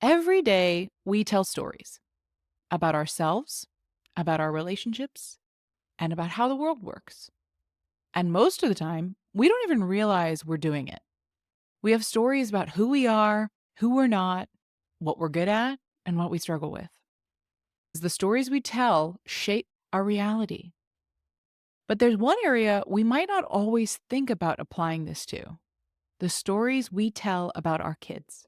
Every day, we tell stories about ourselves, about our relationships, and about how the world works. And most of the time, we don't even realize we're doing it. We have stories about who we are, who we're not, what we're good at, and what we struggle with. The stories we tell shape our reality. But there's one area we might not always think about applying this to: the stories we tell about our kids.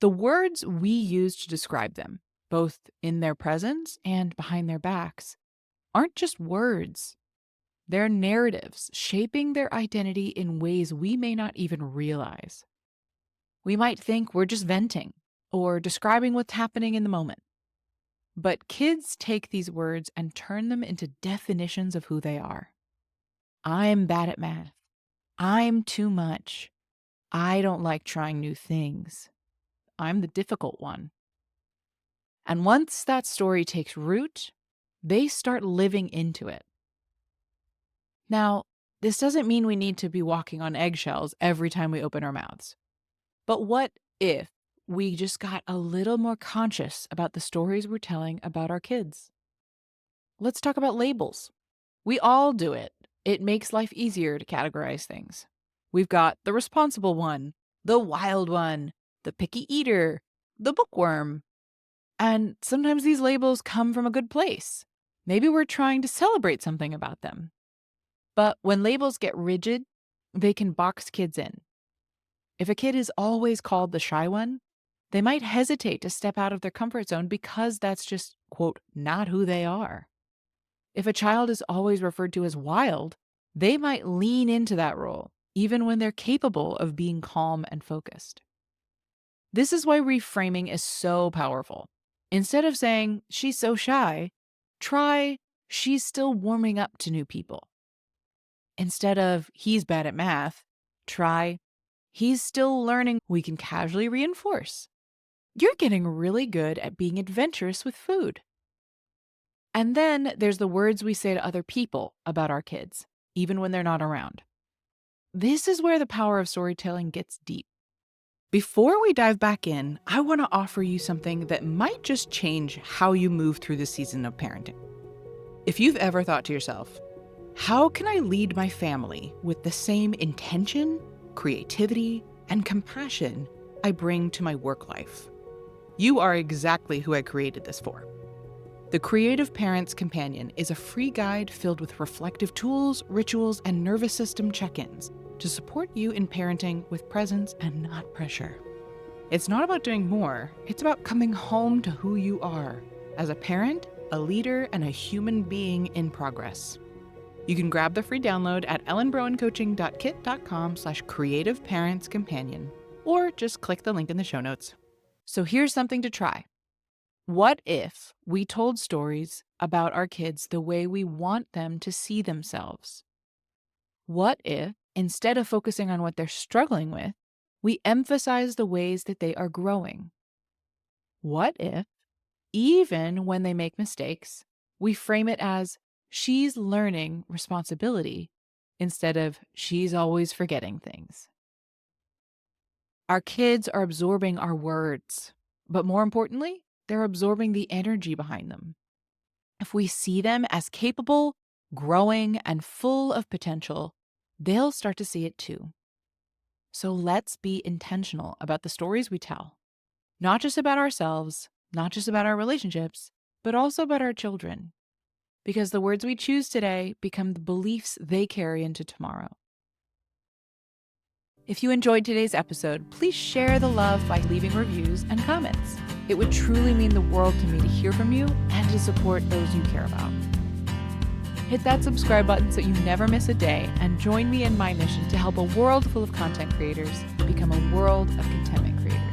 The words we use to describe them, both in their presence and behind their backs, aren't just words. They're narratives shaping their identity in ways we may not even realize. We might think we're just venting or describing what's happening in the moment. But kids take these words and turn them into definitions of who they are. I'm bad at math. I'm too much. I don't like trying new things. I'm the difficult one. And once that story takes root, they start living into it. Now, this doesn't mean we need to be walking on eggshells every time we open our mouths. But what if we just got a little more conscious about the stories we're telling about our kids? Let's talk about labels. We all do it. It makes life easier to categorize things. We've got the responsible one, the wild one, the picky eater, the bookworm. And sometimes these labels come from a good place. Maybe we're trying to celebrate something about them. But when labels get rigid, they can box kids in. If a kid is always called the shy one, they might hesitate to step out of their comfort zone because that's just, quote, not who they are. If a child is always referred to as wild, they might lean into that role, even when they're capable of being calm and focused. This is why reframing is so powerful. Instead of saying, she's so shy, try, she's still warming up to new people. Instead of, he's bad at math, try, he's still learning. We can casually reinforce. You're getting really good at being adventurous with food. And then there's the words we say to other people about our kids, even when they're not around. This is where the power of storytelling gets deep. Before we dive back in, I want to offer you something that might just change how you move through the season of parenting. If you've ever thought to yourself, how can I lead my family with the same intention, creativity, and compassion I bring to my work life? You are exactly who I created this for. The Creative Parents Companion is a free guide filled with reflective tools, rituals, and nervous system check-ins to support you in parenting with presence and not pressure. It's not about doing more, it's about coming home to who you are as a parent, a leader, and a human being in progress. You can grab the free download at ellenbrowencoaching.kit.com/creativeparentscompanion, or just click the link in the show notes. So here's something to try. What if we told stories about our kids the way we want them to see themselves? What if, instead of focusing on what they're struggling with, we emphasize the ways that they are growing? What if, even when they make mistakes, we frame it as, she's learning responsibility, instead of, she's always forgetting things? Our kids are absorbing our words, but more importantly, they're absorbing the energy behind them. If we see them as capable, growing, and full of potential, they'll start to see it too. So let's be intentional about the stories we tell, not just about ourselves, not just about our relationships, but also about our children. Because the words we choose today become the beliefs they carry into tomorrow. If you enjoyed today's episode, please share the love by leaving reviews and comments. It would truly mean the world to me to hear from you and to support those you care about. Hit that subscribe button so you never miss a day, and join me in my mission to help a world full of content creators become a world of contentment creators.